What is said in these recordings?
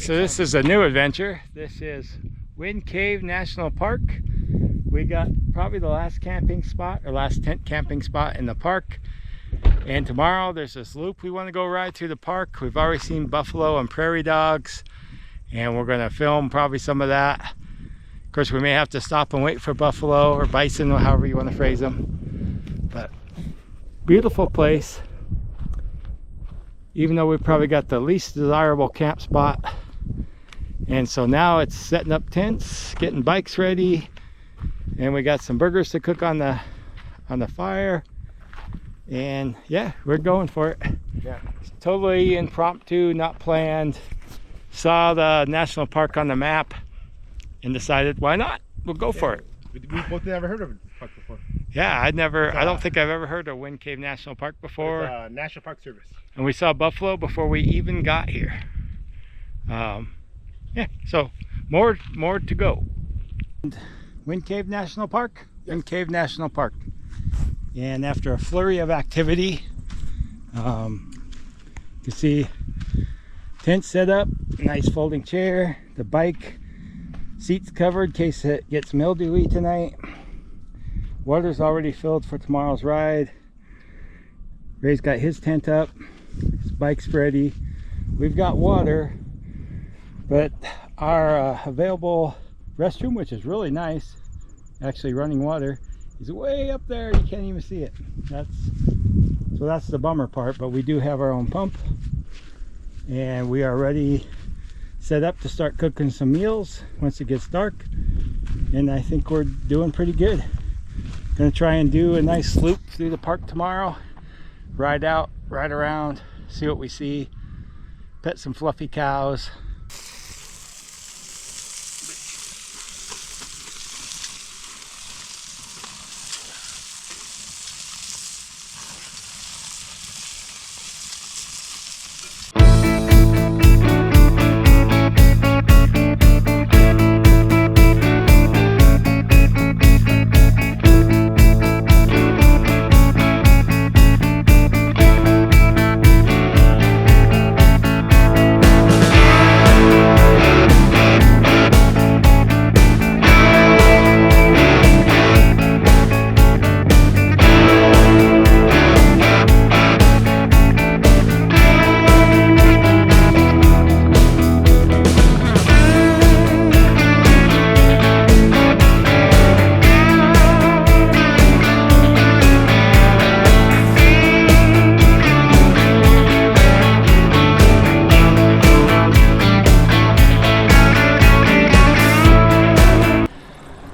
So this is a new adventure. This is Wind Cave National Park. We got probably the last camping spot or last tent camping spot in the park. And tomorrow there's this loop we want to go ride through the park. We've already seen buffalo and prairie dogs, and we're going to film probably some of that. Of course, we may have to stop and wait for buffalo or bison, or however you want to phrase them. But beautiful place. Even though we probably got the least desirable camp spot. And so now it's setting up tents, getting bikes ready, and we got some burgers to cook on the fire. And yeah, we're going for it. Yeah, it's totally impromptu, not planned. Saw the national park on the map and decided, why not? We'll go for it. We both never heard of the park before. Yeah, I don't think I've ever heard of Wind Cave National Park before. It's, National Park Service. And we saw buffalo before we even got here. Yeah, so more to go. Wind Cave National Park. Yes. Wind Cave National Park. And after a flurry of activity, you see tent set up, nice folding chair, the bike seats covered in case it gets mildewy tonight. Water's already filled for tomorrow's ride. Ray's got his tent up, his bike's ready. We've got water, but our available restroom, which is really nice, actually running water, is way up there. You can't even see it. That's the bummer part, but we do have our own pump, and we are ready, set up to start cooking some meals once it gets dark. And I think we're doing pretty good. Gonna try and do a nice loop through the park tomorrow, ride out, ride around, see what we see, pet some fluffy cows.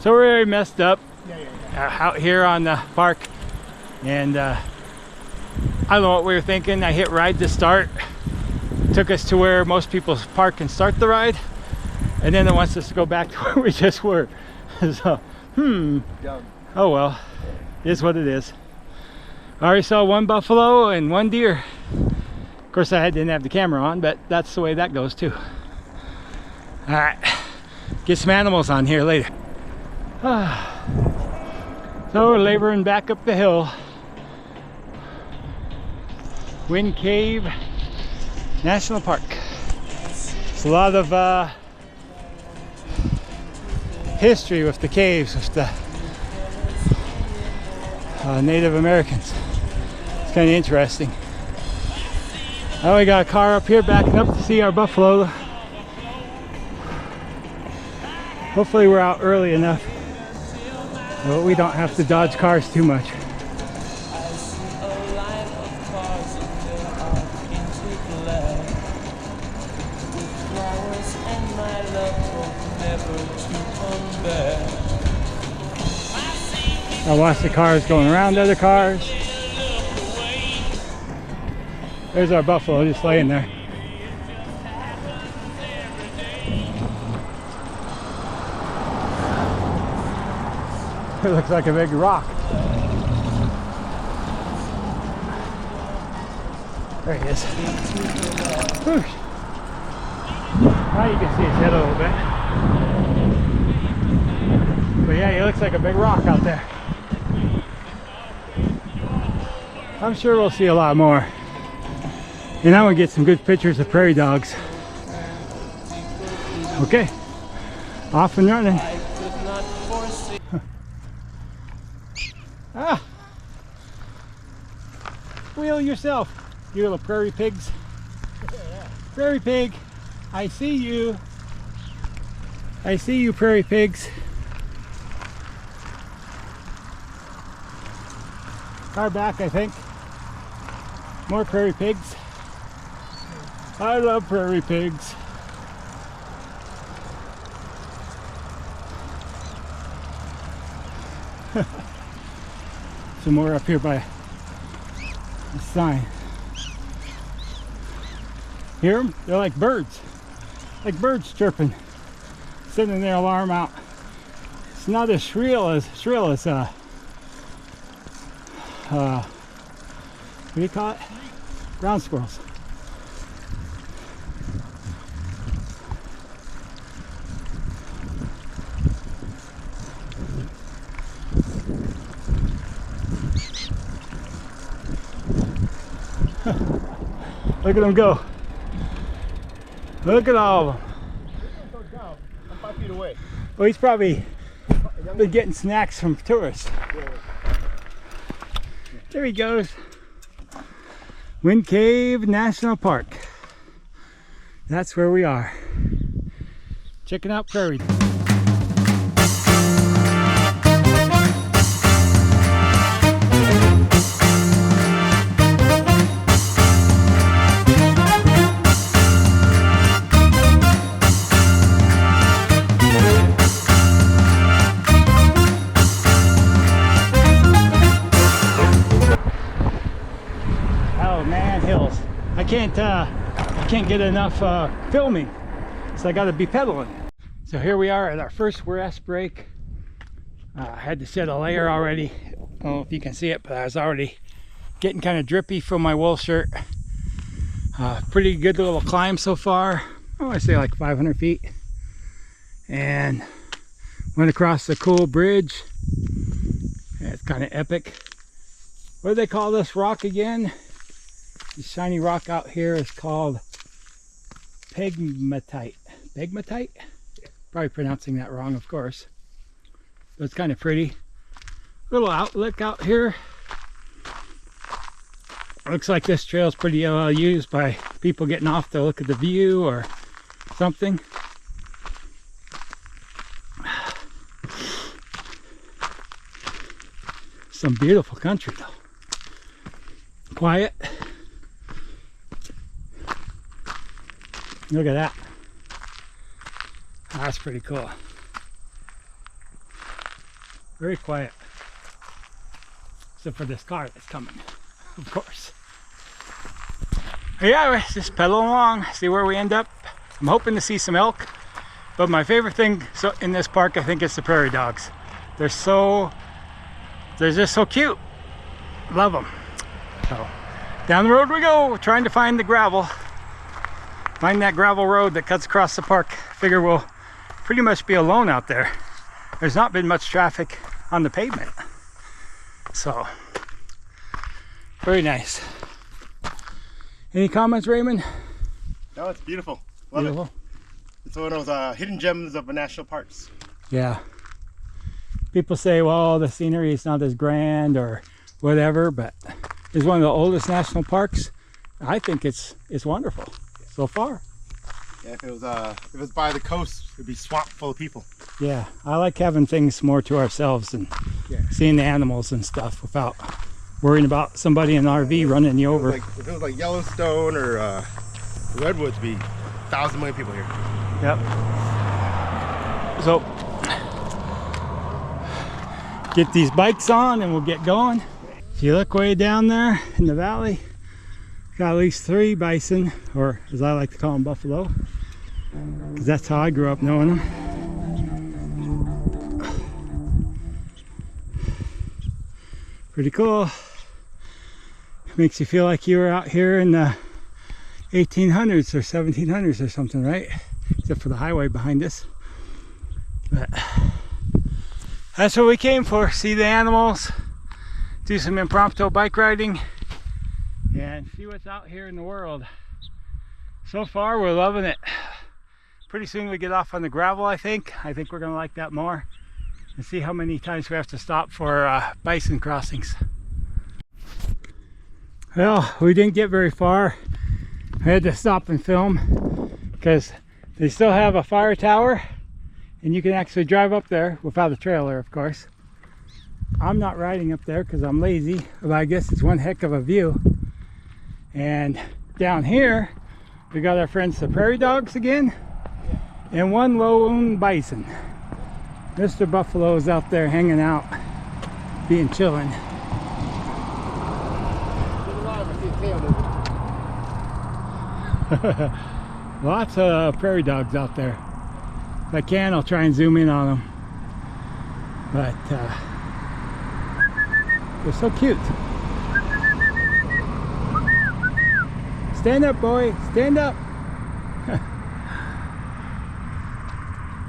So we're very messed up out here on the park, and I don't know what we were thinking. I hit ride to start, took us to where most people park and start the ride, and then it wants us to go back to where we just were. So oh well, it is what it is. I already saw one buffalo and one deer. Of course I didn't have the camera on, but that's the way that goes too. All right, get some animals on here later. So we're laboring back up the hill. Wind Cave National Park. It's a lot of history with the caves, with the Native Americans. It's kind of interesting. Oh, we got a car up here backing up to see our buffalo. Hopefully we're out early enough, but we don't have to dodge cars too much. I watch the cars going around other cars. There's our buffalo just laying there. It looks like a big rock. There he is. Whoosh. Now you can see his head a little bit. But yeah, he looks like a big rock out there. I'm sure we'll see a lot more. And I want to get some good pictures of prairie dogs. Okay, off and running. I could not foresee. Ah! Wheel yourself, you little prairie pigs. Prairie pig, I see you. I see you, prairie pigs. Car back, I think. More prairie pigs. I love prairie pigs. Some more up here by the sign. Hear them? They're like birds chirping, sending their alarm out. It's not as shrill as what do you call it? Ground squirrels. Look at them go. Look at all of them. I'm 5 feet away. Well, he's probably been getting snacks from tourists. There he goes. Wind Cave National Park. That's where we are. Checking out prairie. I can't get enough filming, so I got to be pedaling. So here we are at our first rest break. I had to set a layer already. I don't know if you can see it, but I was already getting kind of drippy from my wool shirt. Pretty good little climb so far. I say like 500 feet. And went across the cool bridge. It's kind of epic. What do they call this rock again? The shiny rock out here is called pegmatite. Pegmatite? Probably pronouncing that wrong, of course. But it's kind of pretty. Little outlook out here. Looks like this trail is pretty well used by people getting off to look at the view or something. Some beautiful country though. Quiet. Look at that. That's pretty cool. Very quiet. Except for this car that's coming, of course. Yeah, we're just pedaling along, see where we end up. I'm hoping to see some elk, but my favorite thing in this park, I think, is the prairie dogs. They're just so cute. Love them. So down the road we go, trying to find the gravel. Find that gravel road that cuts across the park. Figure we'll pretty much be alone out there. There's not been much traffic on the pavement. So, very nice. Any comments, Raymond? No, it's beautiful. Love it. It's one of those hidden gems of the national parks. Yeah. People say, well, the scenery is not as grand or whatever, but it's one of the oldest national parks. I think it's wonderful. So far. Yeah, if it was by the coast, it'd be swamp full of people. Yeah, I like having things more to ourselves and seeing the animals and stuff without worrying about somebody in an RV running you over. If it was like Yellowstone or Redwoods, it'd be 1,000 million people here. Yep. So get these bikes on and we'll get going. If you look way down there in the valley, got at least 3 bison, or as I like to call them, buffalo, because that's how I grew up knowing them. Pretty cool. Makes you feel like you were out here in the 1800s or 1700s or something, right? Except for the highway behind us. But that's what we came for, see the animals, do some impromptu bike riding, and see what's out here in the world. So far we're loving it. Pretty soon we get off on the gravel, I think. I think we're gonna like that more. And see how many times we have to stop for bison crossings. Well, we didn't get very far. I had to stop and film because they still have a fire tower and you can actually drive up there without a trailer, of course. I'm not riding up there because I'm lazy, but I guess it's one heck of a view. And down here we got our friends the prairie dogs again and one lone bison. Mr. Buffalo is out there hanging out, being chillin'. Lots of prairie dogs out there. If I can, I'll try and zoom in on them. But they're so cute. Stand up, boy, stand up.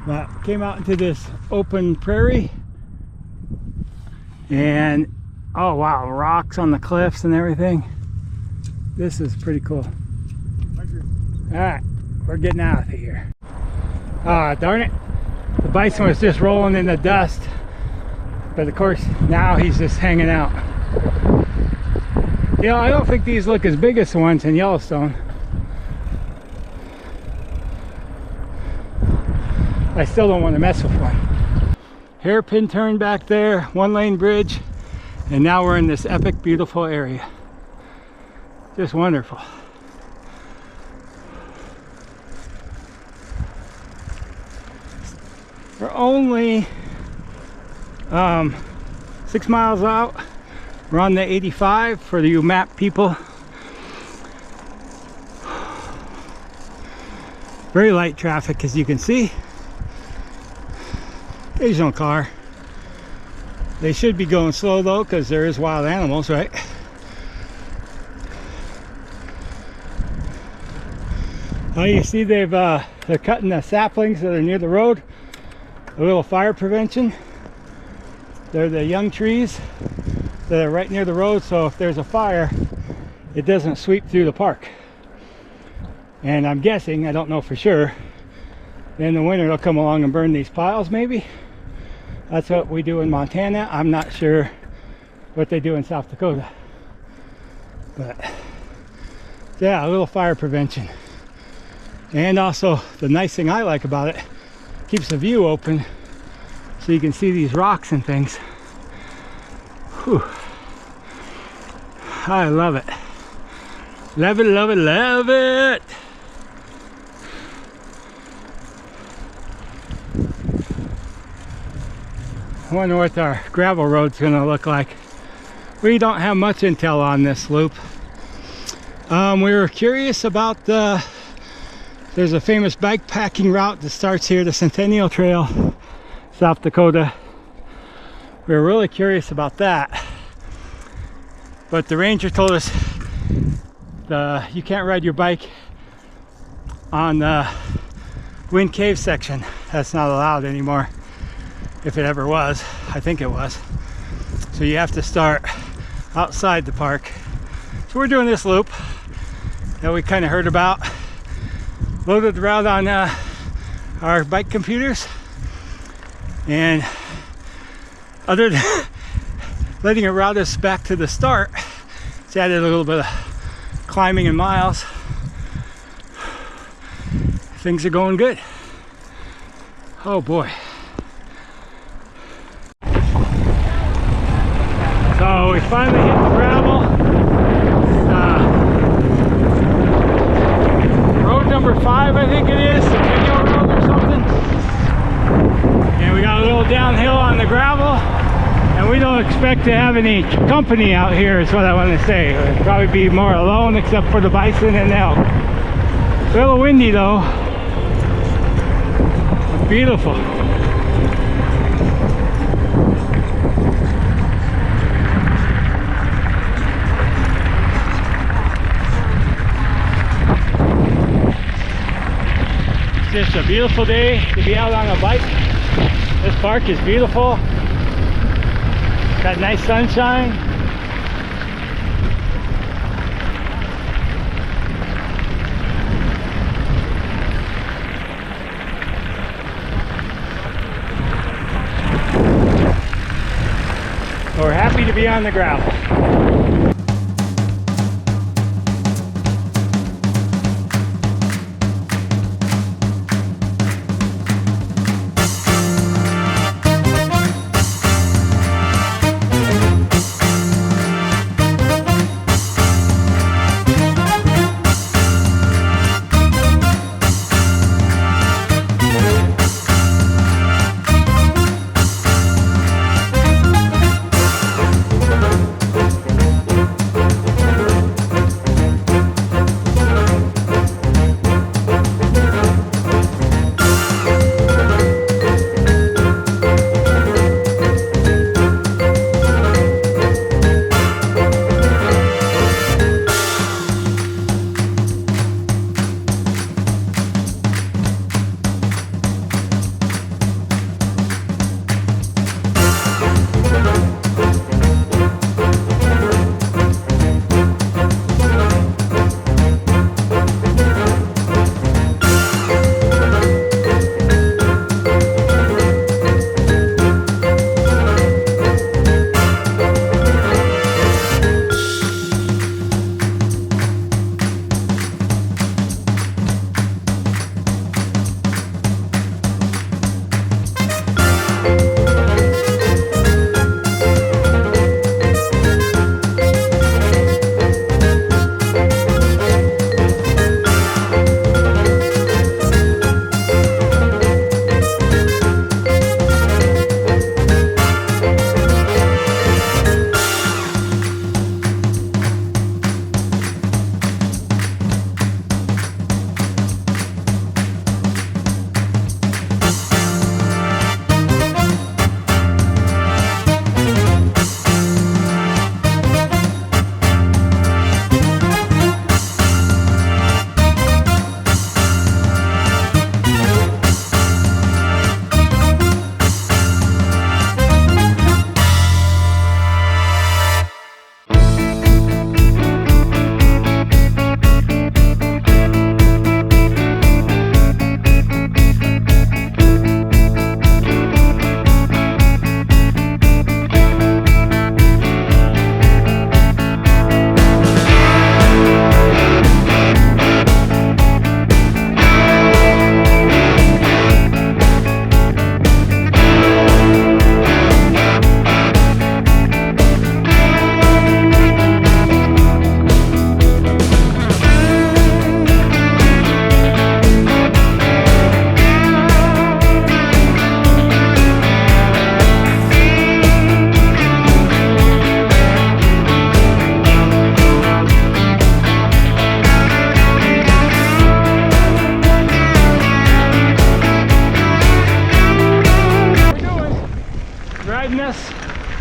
But came out into this open prairie and oh wow, rocks on the cliffs and everything. This is pretty cool. Alright, we're getting out of here. Ah, darn it. The bison was just rolling in the dust. But of course, now he's just hanging out. You know, I don't think these look as big as the ones in Yellowstone. I still don't want to mess with one. Hairpin turn back there, one lane bridge, and now we're in this epic, beautiful area. Just wonderful. We're only 6 miles out. We're on the 85 for you map people. Very light traffic, as you can see. Occasional car. They should be going slow though, because there is wild animals, right? Oh, you see they're cutting the saplings that are near the road. A little fire prevention. They're the young trees that are right near the road, so if there's a fire, it doesn't sweep through the park. And I'm guessing, I don't know for sure, in the winter they'll come along and burn these piles maybe. That's what we do in Montana. I'm not sure what they do in South Dakota. But yeah, a little fire prevention. And also the nice thing I like about it, keeps the view open so you can see these rocks and things. Whew. I love it. Love it, love it, love it. I wonder what our gravel road's gonna look like. We don't have much intel on this loop. We were curious about there's a famous bikepacking route that starts here, the Centennial Trail, South Dakota. We were really curious about that. But the ranger told us you can't ride your bike on the Wind Cave section. That's not allowed anymore. If it ever was, I think it was. So you have to start outside the park. So we're doing this loop that we kind of heard about. Loaded the route on our bike computers, and other than letting it route us back to the start, it's added a little bit of climbing in miles. Things are going good. Oh boy. So we finally hit the gravel. Road number 5, I think it is, Centennial Road or something. And we got a little downhill on the gravel, and we don't expect to have any company out here, is what I want to say. It'll probably be more alone, except for the bison and elk. A little windy though. Beautiful. Just a beautiful day to be out on a bike. This park is beautiful. Got nice sunshine. happy to be on the gravel.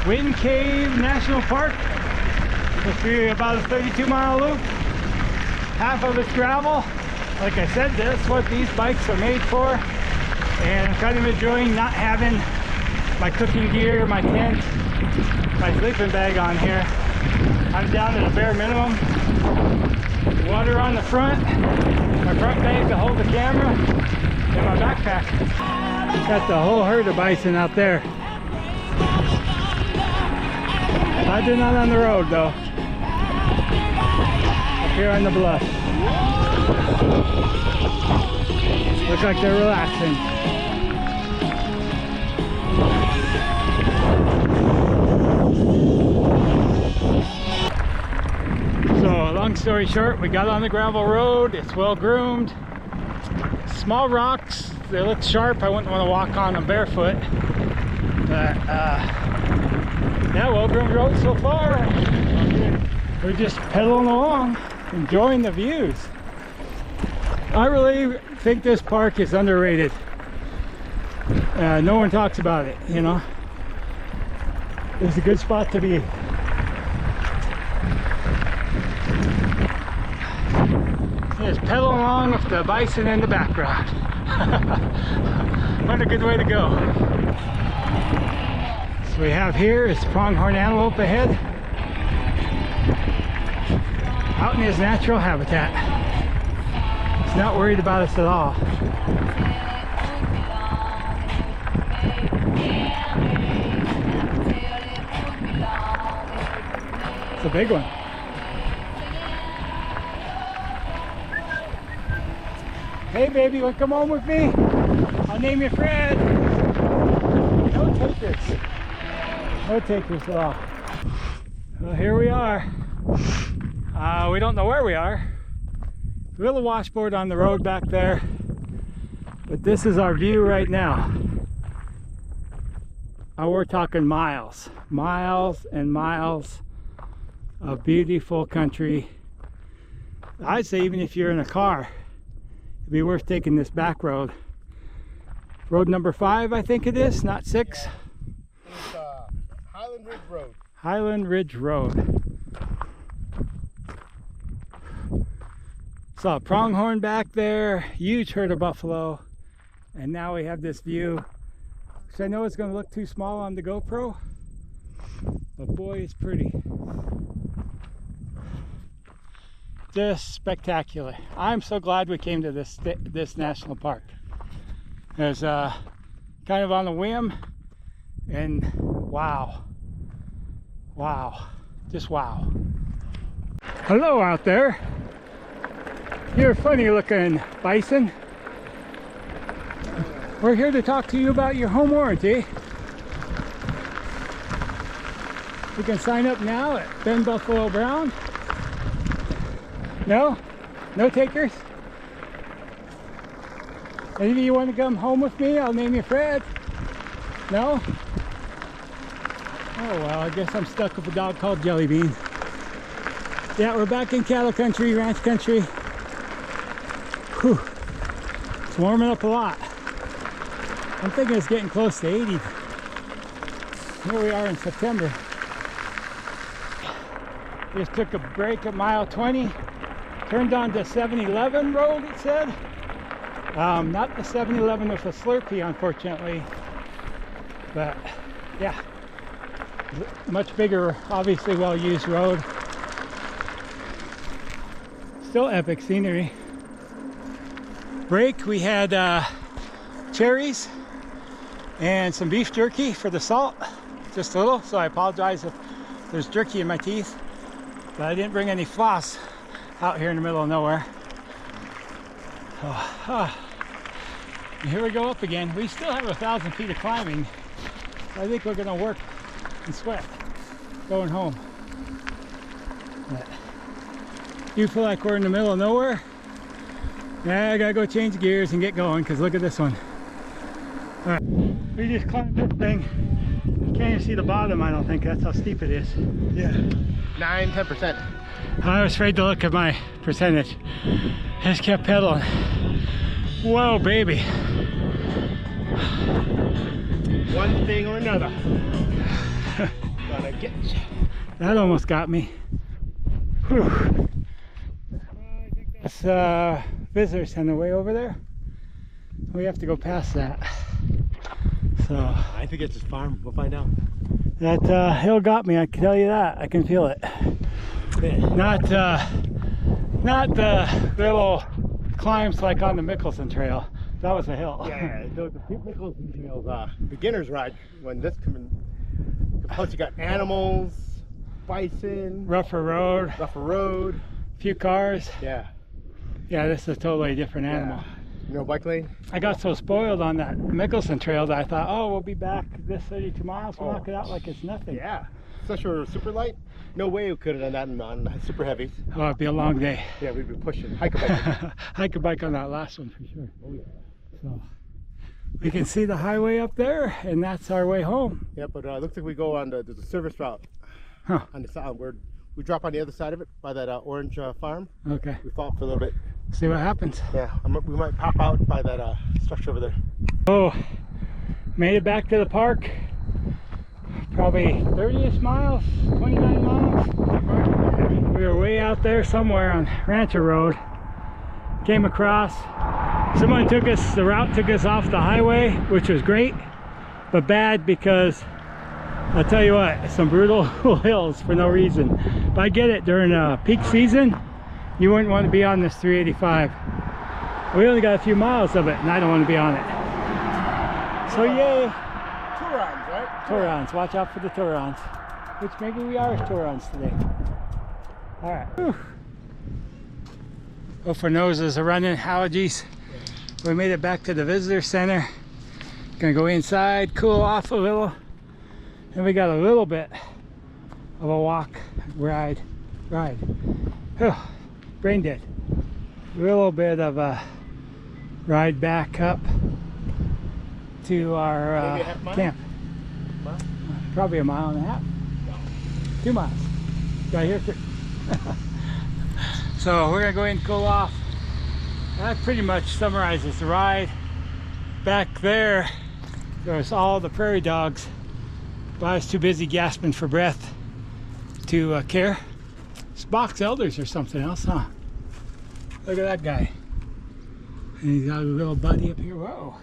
Wind Cave National Park. It's be about a 32-mile loop. Half of it's gravel. Like I said, that's what these bikes are made for. And I'm kind of enjoying not having my cooking gear, my tent, my sleeping bag on here. I'm down to the bare minimum. Water on the front, my front bag to hold the camera, and my backpack. Got the whole herd of bison out there. I did not on the road though. Up here on the bluff. Looks like they're relaxing. So long story short, we got on the gravel road. It's well groomed. Small rocks, they look sharp. I wouldn't want to walk on them barefoot. But yeah, well groomed road so far. We're just pedaling along, enjoying the views. I really think this park is underrated. No one talks about it, you know. It's a good spot to be. Just pedal along with the bison in the background. What a good way to go. So we have here is pronghorn antelope ahead, out in his natural habitat. He's not worried about us at all. It's a big one. Hey baby, wanna come home with me? I'll name you Fred. No takers. No takers at all. Well, here we are. We don't know where we are. We have a washboard on the road back there, but this is our view right now. We're talking miles, miles and miles of beautiful country. I'd say even if you're in a car, it'd be worth taking this back road. Road number 5, I think it is, not 6. It's Highland Ridge Road. Highland Ridge Road. Saw a pronghorn back there, huge herd of buffalo, and now we have this view, which I know is going to look too small on the GoPro, but boy, it's pretty. Just spectacular. I'm so glad we came to this national park. It was kind of on a whim, and wow, just wow. Hello out there. You're a funny looking bison. We're here to talk to you about your home warranty. You can sign up now at Ben Buffalo Brown. No? No takers? Any of you want to come home with me? I'll name you Fred. No? Oh well, I guess I'm stuck with a dog called Jelly Bean. Yeah, we're back in cattle country, ranch country. Whew. It's warming up a lot. I'm thinking it's getting close to 80. Here we are in September. Just took a break at mile 20. Turned on to 7-Eleven road, it said. Not the 7-Eleven with a Slurpee, unfortunately. But yeah, much bigger, obviously well-used road. Still epic scenery. Break, we had cherries and some beef jerky for the salt, just a little, so I apologize if there's jerky in my teeth, but I didn't bring any floss out here in the middle of nowhere. Here we go up again. We still have 1,000 feet of climbing. I think we're gonna work and sweat going home. But you feel like we're in the middle of nowhere? Yeah, I gotta go change gears and get going, because look at this one. All right, we just climbed this thing. You can't even see the bottom, I don't think. That's how steep it is. Yeah, 9–10%. I was afraid to look at my percentage. I just kept pedaling. Whoa, baby. One thing or another. Gonna get you. That almost got me. Whew. I think that's visitor center way over there. We have to go past that. So I think it's his farm. We'll find out. that hill got me, I can tell you that. I can feel it. Not the little climbs like on the Mickelson Trail. That was a hill. Yeah, the Mickelson Trail's beginner's ride when this coming. Plus you got animals, bison, Rougher road, few cars. Yeah. Yeah, this is a totally different animal. Yeah. You know, bike lane? I got so spoiled on that Mickelson Trail that I thought, oh, we'll be back this 32 miles. We'll knock it out like it's nothing. Yeah. Especially super light. No way we could have done that on super heavy. Oh, it'd be a long day. Yeah, we'd be pushing. Hike a bike. Hike a bike on that last one for sure. Oh, yeah. So we can see the highway up there, and that's our way home. Yeah, but it looks like we go on the service route. Huh. On the side, we drop on the other side of it by that orange farm. Okay. We fall for a little bit. See what happens. Yeah, we might pop out by that structure over there. Oh, made it back to the park. Probably 30-ish miles, 29 miles. We were way out there somewhere on Rancher Road. Came across. Someone took us, the route took us off the highway, which was great, but bad because I'll tell you what, some brutal hills for no reason. If I get it during peak season, you wouldn't want to be on this 385. We only got a few miles of it, and I don't want to be on it. So yay! Turons, right? Turons, watch out for the Turons. which maybe we are 2 runs today. All right. Whew. Oh, for noses are running allergies. We made it back to the visitor center. Gonna go inside, cool off a little, and we got a little bit of a walk, ride. Whew. Brain dead. A little bit of a ride back up to our Maybe a half mile? camp. Mile? Probably a mile and a half. 2 miles. Got here. So we're gonna go in and cool off. That pretty much summarizes the ride. Back there, there's all the prairie dogs, but I was too busy gasping for breath to care. It's box elders or something else, huh? Look at that guy. And he's got a little buddy up here. Whoa.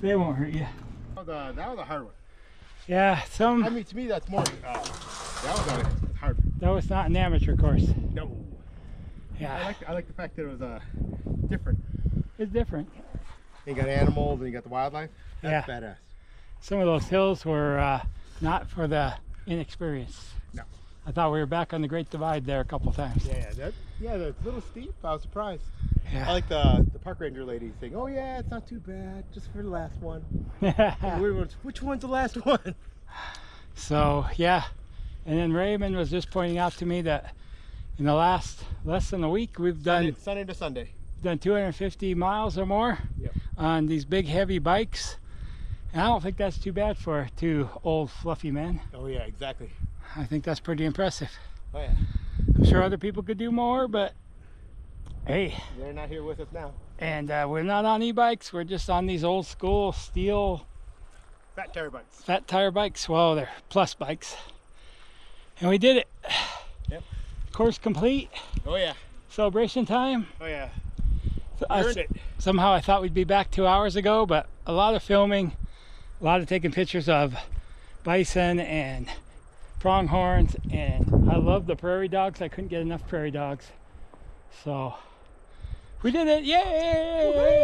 They won't hurt you. That was a hard one. Yeah, I mean, to me, that's more. That was a hard. That was not an amateur course. No. Yeah, I like the fact that it was different. it's different. You got animals and you got the wildlife. That's badass. Some of those hills were not for the inexperienced. No. I thought we were back on the Great Divide there a couple times. Yeah, that's a little steep. I was surprised. Yeah. I like the park ranger lady saying, "Oh yeah, it's not too bad, just for the last one." And we were, which one's the last one? So yeah, and then Raymond was just pointing out to me that in the last less than a week we've done Sunday to Sunday. 250 miles or more on these big heavy bikes, and I don't think that's too bad for 2 old fluffy men. Oh yeah, exactly. I think that's pretty impressive. Oh yeah. I'm sure other people could do more, but hey, They're not here with us now. and we're not on e-bikes, we're just on these old school steel Fat tire bikes. fat tire bikes. Well, they're plus bikes, and we did it. Yep. Course complete. Oh yeah. Celebration time. Oh yeah. I Earned it. Somehow I thought we'd be back 2 hours ago, but a lot of filming, a lot of taking pictures of bison and pronghorns, and I love the prairie dogs. I couldn't get enough prairie dogs, so we did it. Yay!